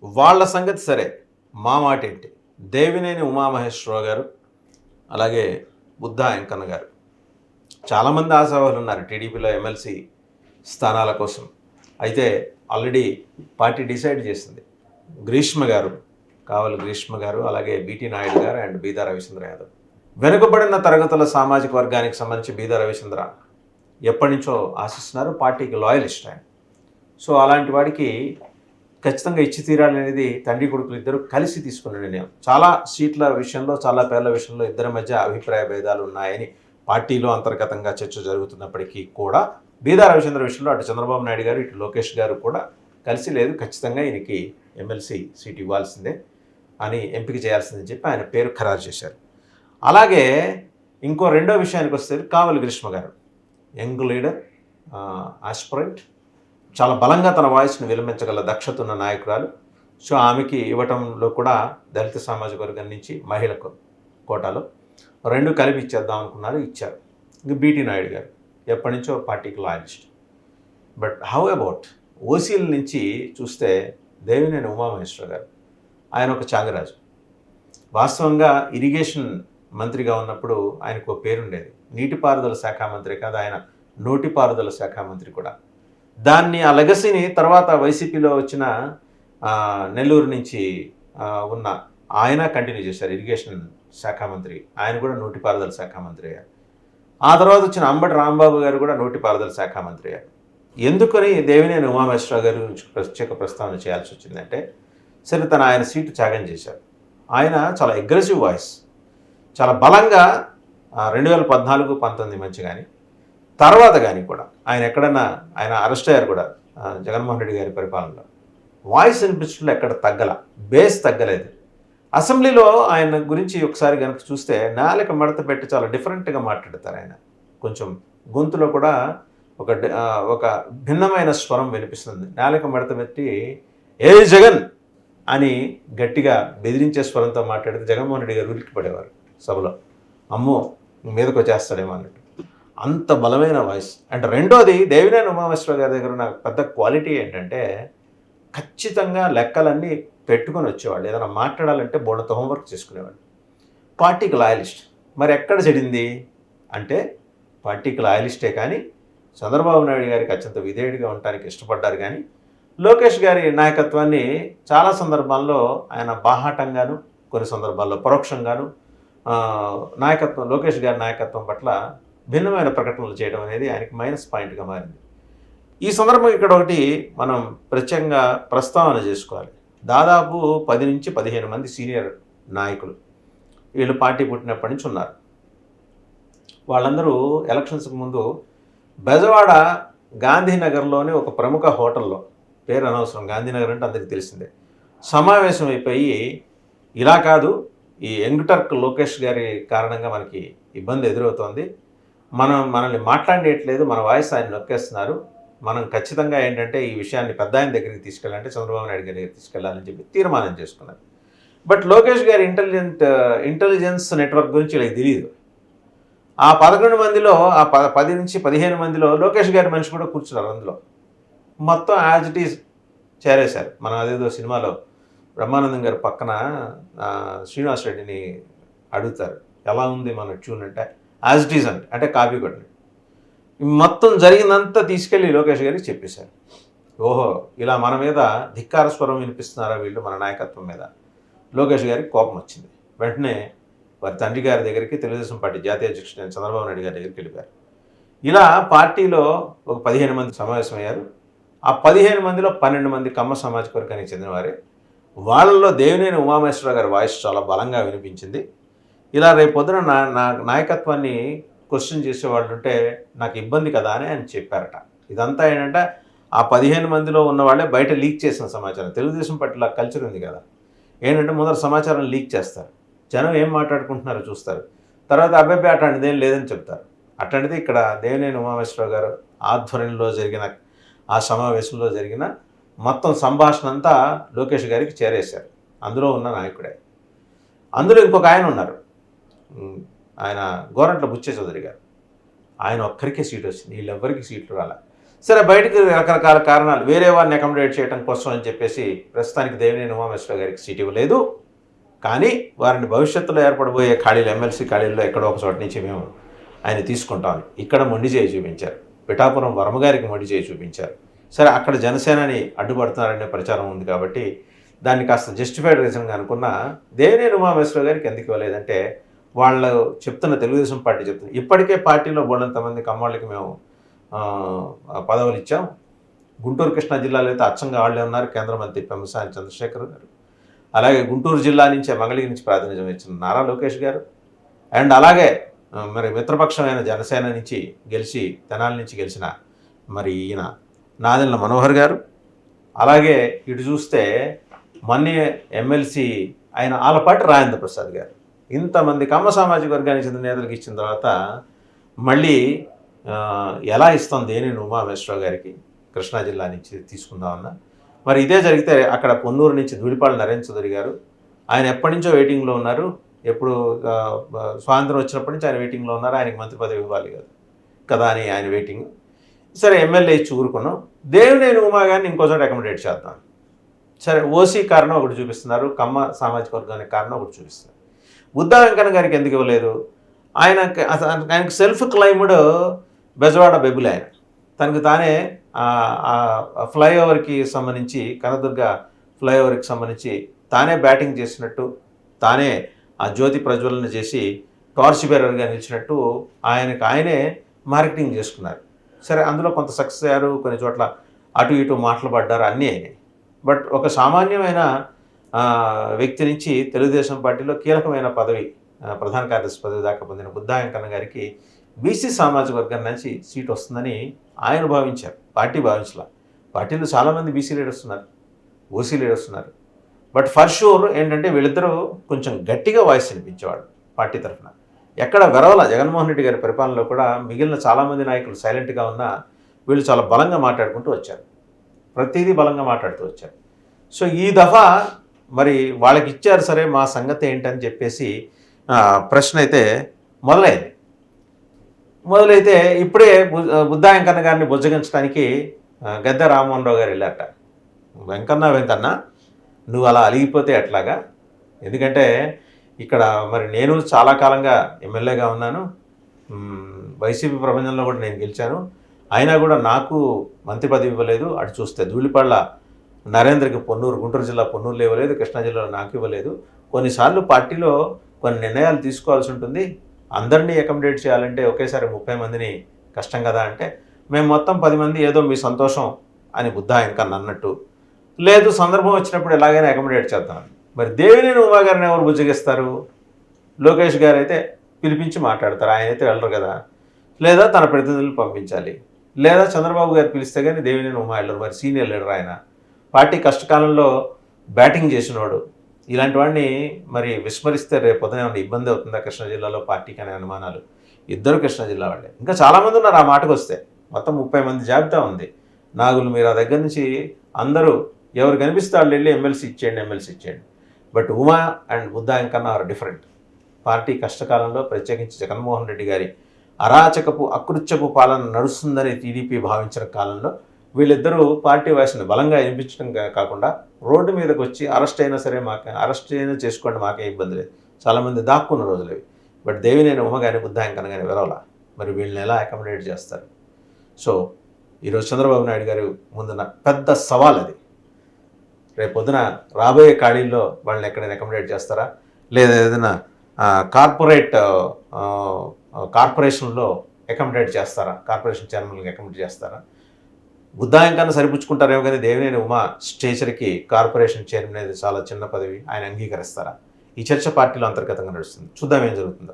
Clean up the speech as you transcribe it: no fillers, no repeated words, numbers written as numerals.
వాళ్ళ సంగతి సరే. మా మాటేంటి, దేవినేని ఉమామహేశ్వరరావు గారు, అలాగే బుద్ధా వెంకన్న గారు, చాలామంది ఆశావాహులు ఉన్నారు టీడీపీలో ఎమ్మెల్సీ స్థానాల కోసం. అయితే ఆల్రెడీ పార్టీ డిసైడ్ చేసింది. గ్రీష్మ గారు, కావలి గ్రీష్మ గారు, అలాగే బీటీ నాయుడు గారు అండ్ బీదా రవిచంద్ర యాదవ్. వెనుకబడిన తరగతుల సామాజిక వర్గానికి సంబంధించి బీదా రవిచంద్ర ఎప్పటి నుంచో ఆశిస్తున్నారు, పార్టీకి లాయలిస్ట్ ఆయన. సో అలాంటి వాడికి ఖచ్చితంగా ఇచ్చి తీరాలనేది తండ్రి కొడుకులు ఇద్దరు కలిసి తీసుకున్న నిర్ణయం. చాలా సీట్ల విషయంలో, చాలా పేర్ల విషయంలో ఇద్దరి మధ్య అభిప్రాయ భేదాలు ఉన్నాయని పార్టీలో అంతర్గతంగా చర్చ జరుగుతున్నప్పటికీ కూడా బీదా రవిచంద్ర విషయంలో అటు చంద్రబాబు నాయుడు గారు, ఇటు లోకేష్ గారు కూడా కలిసి లేదు, ఖచ్చితంగా ఈయనకి ఎమ్మెల్సీ సీట్ ఇవ్వాల్సిందే అని, ఎంపిక చేయాల్సిందని చెప్పి ఆయన పేరు ఖరారు చేశారు. అలాగే ఇంకో రెండో విషయానికి వస్తే కావలి గ్రీష్మ గారు, యంగ్ లీడర్, ఆస్పిరెంట్, చాలా బలంగా తన వాయిస్ని విలమించగల దక్షత ఉన్న నాయకురాలు. సో ఆమెకి ఇవ్వటంలో కూడా దళిత సామాజిక వర్గం నుంచి మహిళకు కోటాలో రెండు కలిపి ఇచ్చేద్దాం అనుకున్నారు, ఇచ్చారు. ఇంక బీటీ నాయుడు గారు ఎప్పటి నుంచో పార్టీకి లాయలిస్ట్. బట్ హౌ అబౌట్ ఓసీల నుంచి చూస్తే దేవినేని ఉమామహేశ్వర గారు, ఆయన ఒక త్యాగరాజు. వాస్తవంగా ఇరిగేషన్ మంత్రిగా ఉన్నప్పుడు ఆయనకు ఒక పేరుండేది. నీటిపారుదల శాఖ మంత్రి కాదు, ఆయన నోటిపారుదల శాఖ మంత్రి కూడా. దాన్ని, ఆ లెగసీని తర్వాత వైసీపీలో వచ్చిన నెల్లూరు నుంచి ఉన్న ఆయన కంటిన్యూ చేశారు, ఇరిగేషన్ శాఖ మంత్రి. ఆయన కూడా నోటిపారుదల శాఖ మంత్రి అయ్యారు. ఆ తర్వాత వచ్చిన అంబటి రాంబాబు గారు కూడా నోటిపారుదల శాఖ మంత్రి అయ్యారు. ఎందుకని దేవినేని ఉమామహేశ్వరరావు గారి గురించి ప్రత్యేక ప్రస్తావన చేయాల్సి వచ్చిందంటే, సరే ఆయన సీటు త్యాగం చేశారు. ఆయన చాలా అగ్రెసివ్ వాయిస్, చాలా బలంగా 2014-19 మధ్య కానీ తర్వాత కానీ కూడా ఆయన ఎక్కడన్నా, ఆయన అరెస్ట్ అయ్యారు కూడా జగన్మోహన్ రెడ్డి గారి పరిపాలనలో, వాయిస్ వినిపించడంలో ఎక్కడ తగ్గల, బేస్ తగ్గలేదు. అసెంబ్లీలో ఆయన గురించి ఒకసారి కనుక చూస్తే నాలుక మడత పెట్టి చాలా డిఫరెంట్గా మాట్లాడతారు ఆయన. కొంచెం గొంతులో కూడా ఒక భిన్నమైన స్వరం వినిపిస్తుంది. నాలుక మడత పెట్టి ఏ జగన్ అని గట్టిగా బెదిరించే స్వరంతో మాట్లాడితే జగన్మోహన్ రెడ్డి గారు ఉలిక్కి పడేవారు సభలో. అమ్మో మీదకి వచ్చేస్తాడేమో అన్నట్టు, అంత బలమైన వాయిస్. అండ్ రెండోది, దేవినేని ఉమామహేశ్వర గారి దగ్గర ఉన్న పెద్ద క్వాలిటీ ఏంటంటే, ఖచ్చితంగా లెక్కలన్నీ పెట్టుకొని వచ్చేవాళ్ళు. ఏదైనా మాట్లాడాలంటే బోర్డుతో హోంవర్క్ చేసుకునేవాళ్ళు. పార్టీకి లాయలిస్ట్. మరి ఎక్కడ చెడింది అంటే, పార్టీకి లాయలిస్టే కానీ చంద్రబాబు నాయుడు గారికి అత్యంత విధేయుడిగా ఉండటానికి ఇష్టపడ్డారు. కానీ లోకేష్ గారి నాయకత్వాన్ని చాలా సందర్భాల్లో ఆయన బాహాటంగాను, కొన్ని సందర్భాల్లో పరోక్షంగాను లోకేష్ గారి నాయకత్వం పట్ల భిన్నమైన ప్రకటనలు చేయడం అనేది ఆయనకి మైనస్ పాయింట్గా మారింది. ఈ సందర్భం ఇక్కడ ఒకటి మనం ప్రత్యేకంగా ప్రస్తావన చేసుకోవాలి. దాదాపు 10 నుంచి 15 మంది సీనియర్ నాయకులు వీళ్ళు పార్టీ పుట్టినప్పటి నుంచి ఉన్నారు. వాళ్ళందరూ ఎలక్షన్స్కి ముందు బెజవాడ గాంధీనగర్లోని ఒక ప్రముఖ హోటల్లో, పేరు అనవసరం, గాంధీనగర్ అంటే అందరికీ తెలిసిందే, సమావేశం అయిపోయి, ఇలా కాదు, ఈ యంగ్ టర్క్ లోకేష్ గారి కారణంగా మనకి ఇబ్బంది ఎదురవుతోంది, మనల్ని మాట్లాడేయట్లేదు, మన వాయిస్ ఆయన నొక్కేస్తున్నారు, మనం ఖచ్చితంగా ఏంటంటే ఈ విషయాన్ని పెద్ద ఆయన దగ్గరికి తీసుకెళ్ళాలంటే చంద్రబాబు నాయుడు గారి దగ్గరికి తీసుకెళ్లాలని చెప్పి తీర్మానం చేసుకున్నారు. బట్ లోకేష్ గారి ఇంటెలిజెన్స్ నెట్వర్క్ గురించి వీళ్ళకి తెలియదు. ఆ 11 మందిలో, ఆ 10 నుంచి 15 మందిలో లోకేష్ గారి మనిషి కూడా కూర్చున్నారు అందులో. మొత్తం యాజ్ ఇట్ ఈజ్ చేరేశారు. మనం అదేదో సినిమాలో బ్రహ్మానందం గారు పక్కన శ్రీనివాస్ రెడ్డిని అడుగుతారు, ఎలా ఉంది మన ట్యూన్ అంటే యాజ్ ఇట్ ఈజ్ అంటే కాపీ కొట్టండి. మొత్తం జరిగిందంతా తీసుకెళ్ళి లోకేష్ గారికి చెప్పేశారు. ఓహో, ఇలా మన మీద ధిక్కార స్వరం వినిపిస్తున్నారా వీళ్ళు మన నాయకత్వం మీద. లోకేష్ గారికి కోపం వచ్చింది. వెంటనే వారి తండ్రి గారి దగ్గరికి, తెలుగుదేశం పార్టీ జాతీయ అధ్యక్షుడు చంద్రబాబు నాయుడు గారి దగ్గరికి వెళ్ళిపోయారు. ఇలా పార్టీలో ఒక 15 మంది సమావేశమయ్యారు. ఆ 15 మందిలో 12 మంది కమ్మ సామాజిక వర్గానికి చెందినవారే. వాళ్ళల్లో దేవినేని ఉమామహేశ్వరరావు గారి వాయిస్ చాలా బలంగా వినిపించింది. ఇలా రేపు పొద్దున నా నాయకత్వాన్ని క్వశ్చన్ చేసేవాళ్ళు ఉంటే నాకు ఇబ్బంది కదా అని ఆయన చెప్పారట. ఇదంతా ఏంటంటే ఆ 15 మందిలో ఉన్న వాళ్ళే బయట లీక్ చేసిన సమాచారం. తెలుగుదేశం పార్టీలో కల్చర్ ఉంది కదా, ఏంటంటే ముందర సమాచారం లీక్ చేస్తారు, జనం ఏం మాట్లాడుకుంటున్నారో చూస్తారు, తర్వాత అబ్బాయి అట్లాంటిది ఏం లేదని చెప్తారు. అట్లాంటిది ఇక్కడ దేవినేని ఉమామహేశ్వరరావు గారు ఆధ్వర్యంలో జరిగిన ఆ సమావేశంలో జరిగిన మొత్తం సంభాషణ అంతా లోకేష్ గారికి చేరేశారు. అందులో ఉన్న నాయకుడే. అందులో ఇంకొక ఆయన ఉన్నారు, ఆయన గోరంట్ల బుచ్చే చౌదరి గారు. ఆయన ఒక్కరికే సీట్ వచ్చింది, వీళ్ళెవ్వరికి సీట్లు రాలే. సరే బయటకు రకరకాల కారణాలు వేరే వారిని అకామిడేట్ చేయడం కోసం అని చెప్పేసి ప్రస్తుతానికి దేవినేని ఉమామేశ్వర గారికి సీట్ ఇవ్వలేదు. కానీ వారిని భవిష్యత్తులో ఏర్పడబోయే ఖాళీలు ఎమ్మెల్సీ ఖాళీల్లో ఎక్కడో ఒక చోట నుంచి మేము ఆయన తీసుకుంటాం. ఇక్కడ మొండి చేయి చూపించారు. పిఠాపురం వర్మ గారికి మొండి చేయి చూపించారు. సరే అక్కడ జనసేనని అడ్డుపడుతున్నారనే ప్రచారం ఉంది కాబట్టి దాన్ని కాస్త జస్టిఫైడ్ రీజన్గా అనుకున్న దేవినేని ఉమామేశ్వర గారికి ఎందుకు ఇవ్వలేదంటే వాళ్ళు చెప్తున్న తెలుగుదేశం పార్టీ చెప్తున్నారు ఇప్పటికే పార్టీలో బోల్డంతమంది కమ్మాళ్ళకి మేము పదవులు ఇచ్చాం. గుంటూరు కృష్ణా జిల్లాలో అయితే అచ్చంగా వాళ్ళే ఉన్నారు. కేంద్ర మంత్రి పెమ్మసాని చంద్రశేఖర్ గారు, అలాగే గుంటూరు జిల్లా నుంచే మంగళగిరి నుంచి ప్రాతినిధ్యం ఇచ్చిన నారా లోకేష్ గారు, అండ్ అలాగే మరి మిత్రపక్షమైన జనసేన నుంచి గెలిచి తెనాలి నుంచి గెలిచిన మరి ఈయన నాదెండ్ల మనోహర్ గారు, అలాగే ఇటు చూస్తే మొన్నే ఎమ్మెల్సీ ఆయన ఆలపాటి రాజేంద్ర ప్రసాద్ గారు, ఇంతమంది కమ్మ సామాజిక వర్గానికి చెందిన నేతలకు ఇచ్చిన తర్వాత మళ్ళీ ఎలా ఇస్తాం దేవినేని ఉమామేశ్వరరావు గారికి కృష్ణా జిల్లా నుంచి తీసుకుందామన్నా. మరి ఇదే జరిగితే అక్కడ పొన్నూరు నుంచి ధూళిపాళ నరేంద్ర చౌదరి గారు ఆయన ఎప్పటి నుంచో వెయిటింగ్లో ఉన్నారు. ఎప్పుడు స్వాతంత్రం వచ్చినప్పటి నుంచి ఆయన వెయిటింగ్లో ఉన్నారు. ఆయనకి మంత్రి పదవి ఇవ్వాలి కదా అని ఆయన వెయిటింగ్. సరే ఎమ్మెల్యే ఇచ్చి ఊరుకున్నాం. దేవినేని ఉమా గారిని ఇంకోసారి అకామిడేట్ చేద్దాం. సరే ఓసీ కారణం ఒకటి చూపిస్తున్నారు, కమ్మ సామాజిక వర్గానికి కారణం ఒకటి చూపిస్తున్నారు. బుద్ధా వెంకన్న గారికి ఎందుకు ఇవ్వలేదు? ఆయనకు సెల్ఫ్ క్లైమ్డ్ బెజవాడ బెబుల్ ఆయన తనకు తానే ఫ్లైఓవర్కి సంబంధించి కనదుర్గ ఫ్లైఓవర్కి సంబంధించి తానే బ్యాటింగ్ చేసినట్టు, తానే ఆ జ్యోతి ప్రజ్వలన చేసి టార్చ్ బేరర్గా నిలిచినట్టు ఆయనే మార్కెటింగ్ చేసుకున్నారు. సరే అందులో కొంత సక్సెస్ అయ్యారు, కొన్ని చోట్ల అటు ఇటు మాటలు పడ్డారు, అన్నీ అయినాయి. బట్ ఒక సామాన్యమైన వ్యక్తి నుంచి తెలుగుదేశం పార్టీలో కీలకమైన పదవి ప్రధాన కార్యదర్శి పదవి దాకా పొందిన బుద్ధా వెంకన్న గారికి బీసీ సామాజిక వర్గం నుంచి సీట్ వస్తుందని ఆయన భావించారు, పార్టీ భావించలా. పార్టీలో చాలామంది బీసీ లీడర్స్ ఉన్నారు, ఓసీ లీడర్స్ ఉన్నారు. బట్ ఫర్ షూర్ ఏంటంటే వీళ్ళిద్దరూ కొంచెం గట్టిగా వాయిస్ వినిపించేవాడు పార్టీ తరఫున. ఎక్కడ వెరవల జగన్మోహన్ రెడ్డి గారి పరిపాలనలో కూడా మిగిలిన చాలామంది నాయకులు సైలెంట్గా ఉన్నా వీళ్ళు చాలా బలంగా మాట్లాడుకుంటూ వచ్చారు, ప్రతిదీ బలంగా మాట్లాడుతూ వచ్చారు. సో ఈ దఫా మరి వాళ్ళకి ఇచ్చారు, సరే మా సంగతి ఏంటని చెప్పేసి ప్రశ్న అయితే మొదలైతే ఇప్పుడే బుద్ధా వెంకన్న గారిని బుజ్జగించడానికి గద్దె రామ్మోహన్ రావు గారు వెళ్ళారట. వెంకన్న నువ్వు అలా అలిగిపోతే ఎట్లాగా? ఎందుకంటే ఇక్కడ మరి నేను చాలా కాలంగా ఎమ్మెల్యేగా ఉన్నాను, వైసీపీ ప్రపంచంలో కూడా నేను గెలిచాను, అయినా కూడా నాకు మంత్రి పదవి ఇవ్వలేదు. అటు చూస్తే ధూళిపాళ్ళ నరేంద్రకి పొన్నూరు, గుంటూరు జిల్లా పొన్నూరులో ఇవ్వలేదు, కృష్ణా జిల్లాలో నాకు ఇవ్వలేదు. కొన్నిసార్లు పార్టీలో కొన్ని నిర్ణయాలు తీసుకోవాల్సి ఉంటుంది, అందరినీ అకామిడేట్ చేయాలంటే ఒకేసారి 30 మందిని కష్టం కదా అంటే మేము మొత్తం 10 మంది ఏదో మీ సంతోషం అని బుద్ధా వెంకన్న అన్నట్టు, లేదు సందర్భం వచ్చినప్పుడు ఎలాగైనా అకామిడేట్ చేద్దాం. మరి దేవినేని ఉమా గారిని ఎవరు బుజ్జగిస్తారు? లోకేష్ గారు అయితే పిలిపించి మాట్లాడతారు, ఆయన అయితే వెళ్ళరు కదా, లేదా తన ప్రతినిధులు పంపించాలి, లేదా చంద్రబాబు గారు పిలిస్తే కానీ దేవినేని ఉమా వెళ్ళరు. మరి సీనియర్ లీడర్ ఆయన, పార్టీ కష్టకాలంలో బ్యాటింగ్ చేసినవాడు, ఇలాంటి వాడిని మరి విస్మరిస్తే రేపు ఉదయం ఏమైనా ఇబ్బంది అవుతుందా కృష్ణా జిల్లాలో పార్టీకి అనే అనుమానాలు. ఇద్దరు కృష్ణా జిల్లా వాళ్ళే, ఇంకా చాలామంది ఉన్నారు. ఆ మాటకు వస్తే మొత్తం 30 మంది జాబితా ఉంది. నాగులు మీరు ఆ దగ్గర నుంచి అందరూ ఎవరు కనిపిస్తే వాళ్ళు వెళ్ళి ఎమ్మెల్సీ ఇచ్చేయండి. But Uma and Buddha Venkanna are different. Party కష్టకాలంలో ప్రత్యేకించి జగన్మోహన్ రెడ్డి గారి అరాచకపు అకృత్యపు పాలన నడుస్తుందని టీడీపీ భావించిన కాలంలో వీళ్ళిద్దరూ పార్టీ వాయిస్ని బలంగా వినిపించడం కాకుండా రోడ్డు మీదకి వచ్చి అరెస్ట్ అయినా సరే అరెస్ట్ అయినా చేసుకోండి, మాకే ఇబ్బంది లేదు, చాలామంది దాక్కున్న రోజులు అవి. బట్ దేవినేని ఉమ కానీ బుద్ధా వెంకన్న కానీ విరవలా. మరి వీళ్ళని ఎలా అకామిడేట్ చేస్తారు? సో ఈరోజు చంద్రబాబు నాయుడు గారు ముందున్న పెద్ద సవాల్ అది. రేపు పొద్దున రాబోయే ఖాళీల్లో వాళ్ళని ఎక్కడైనా అకామిడేట్ చేస్తారా, లేదా ఏదైనా కార్పొరేషన్లో అకామిడేట్ చేస్తారా, కార్పొరేషన్ చైర్మన్కి అకామిడేట్ చేస్తారా? బుద్ధా వెంకన్న సరిపుచ్చుకుంటారేమో కానీ దేవినేని ఉమా స్టేచర్కి కార్పొరేషన్ చైర్మన్ అనేది చాలా చిన్న పదవి, ఆయన అంగీకరిస్తారా? ఈ చర్చ పార్టీలో అంతర్గతంగా నడుస్తుంది. చూద్దాం ఏం జరుగుతుందో.